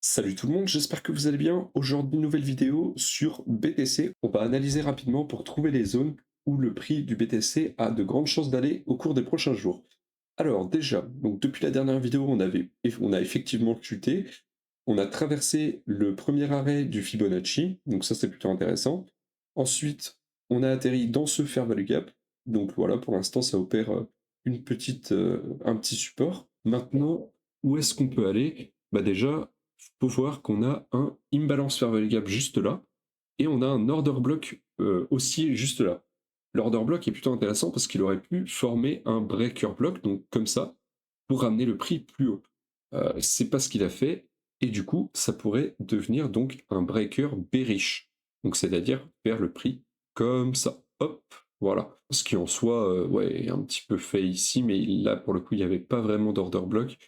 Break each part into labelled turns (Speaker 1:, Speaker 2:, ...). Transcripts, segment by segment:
Speaker 1: Salut tout le monde, j'espère que vous allez bien. Aujourd'hui, nouvelle vidéo sur BTC. On va analyser rapidement pour trouver les zones où le prix du BTC a de grandes chances d'aller au cours des prochains jours. Alors déjà, donc depuis la dernière vidéo, on a effectivement chuté. On a traversé le premier arrêt du Fibonacci, donc ça c'est plutôt intéressant. Ensuite, on a atterri dans ce Fair Value Gap. Donc voilà, pour l'instant, ça opère un petit support. Maintenant, où est-ce qu'on peut aller? Bah déjà, faut voir qu'on a un imbalance fair value gap juste là, et on a un order block aussi juste là. L'order block est plutôt intéressant parce qu'il aurait pu former un breaker block, donc comme ça, pour ramener le prix plus haut. C'est pas ce qu'il a fait, et du coup, ça pourrait devenir donc un breaker bearish. Donc c'est-à-dire faire le prix comme ça. Hop, voilà. Ce qui en soi, ouais, est un petit peu fait ici, mais là, pour le coup, il n'y avait pas vraiment d'order block.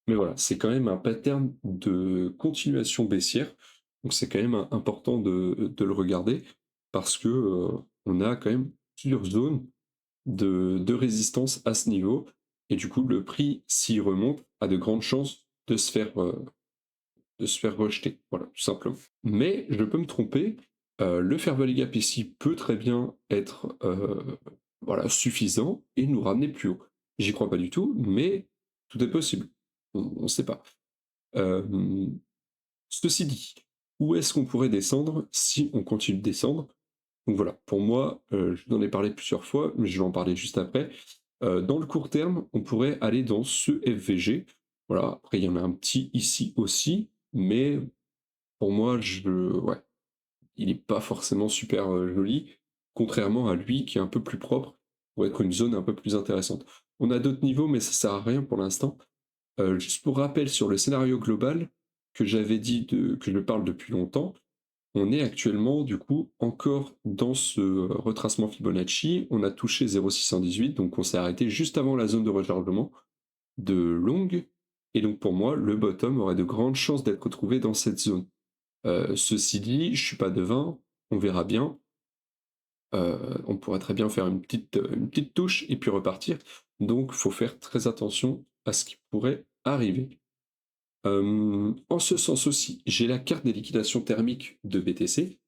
Speaker 1: Mais voilà, c'est quand même un pattern de continuation baissière. Donc c'est quand même important de le regarder parce que on a quand même plusieurs zones de résistance à ce niveau. Et du coup, le prix, s'il remonte, a de grandes chances de se faire rejeter. Voilà, tout simplement. Mais je peux me tromper. Le fair value gap ici peut très bien être voilà, suffisant et nous ramener plus haut. J'y crois pas du tout, mais tout est possible. On ne sait pas. Euh, Ceci dit, où est-ce qu'on pourrait descendre si on continue de descendre? Donc voilà, pour moi, je vous en ai parlé plusieurs fois, mais je vais en parler juste après. Dans le court terme, on pourrait aller dans ce FVG. Voilà, après il y en a un petit ici aussi, mais pour moi, ouais, il n'est pas forcément super joli, contrairement à lui qui est un peu plus propre, pour être une zone un peu plus intéressante. On a d'autres niveaux, mais ça sert à rien pour l'instant. Juste pour rappel sur le scénario global que j'avais dit que je parle depuis longtemps, on est actuellement du coup encore dans ce retracement Fibonacci. On a touché 0,618, donc on s'est arrêté juste avant la zone de rechargement de longue. Et donc pour moi, le bottom aurait de grandes chances d'être retrouvé dans cette zone. Ceci dit, je suis pas devin, on verra bien. On pourrait très bien faire une petite touche et puis repartir. Donc faut faire très attention à ce qui pourrait arriver. En ce sens aussi, j'ai la carte des liquidations thermiques de BTC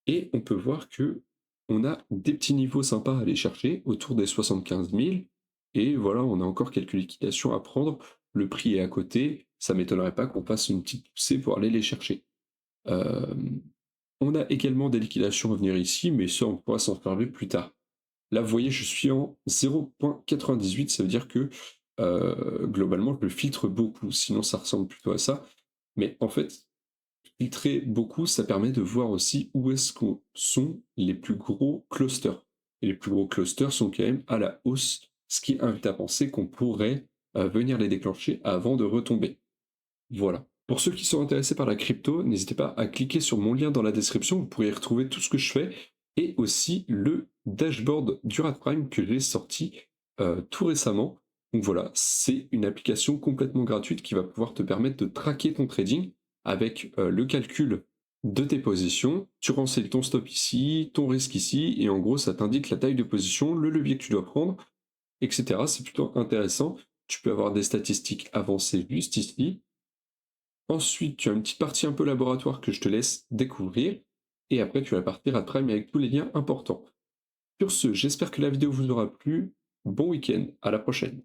Speaker 1: et on peut voir que on a des petits niveaux sympas à aller chercher autour des 75 000 et voilà, on a encore quelques liquidations à prendre. Le prix est à côté, ça m'étonnerait pas qu'on fasse une petite poussée pour aller les chercher. Euh, on a également des liquidations à venir ici, mais ça on pourra s'en parler plus tard. Là, vous voyez, je suis en 0,98, ça veut dire que globalement, je le filtre beaucoup, sinon ça ressemble plutôt à ça. Mais en fait, filtrer beaucoup, ça permet de voir aussi où est-ce qu'on sont les plus gros clusters. Et les plus gros clusters sont quand même à la hausse, ce qui invite à penser qu'on pourrait venir les déclencher avant de retomber. Voilà. Pour ceux qui sont intéressés par la crypto, n'hésitez pas à cliquer sur mon lien dans la description, vous pourrez y retrouver tout ce que je fais, et aussi le dashboard du Prime que j'ai sorti tout récemment. Donc voilà, c'est une application complètement gratuite qui va pouvoir te permettre de traquer ton trading avec le calcul de tes positions. Tu renseignes ton stop ici, ton risque ici, et en gros ça t'indique la taille de position, le levier que tu dois prendre, etc. C'est plutôt intéressant. Tu peux avoir des statistiques avancées juste ici. Ensuite, tu as une petite partie un peu laboratoire que je te laisse découvrir. Et après, tu vas partir à Prime avec tous les liens importants. Sur ce, j'espère que la vidéo vous aura plu. Bon week-end, à la prochaine.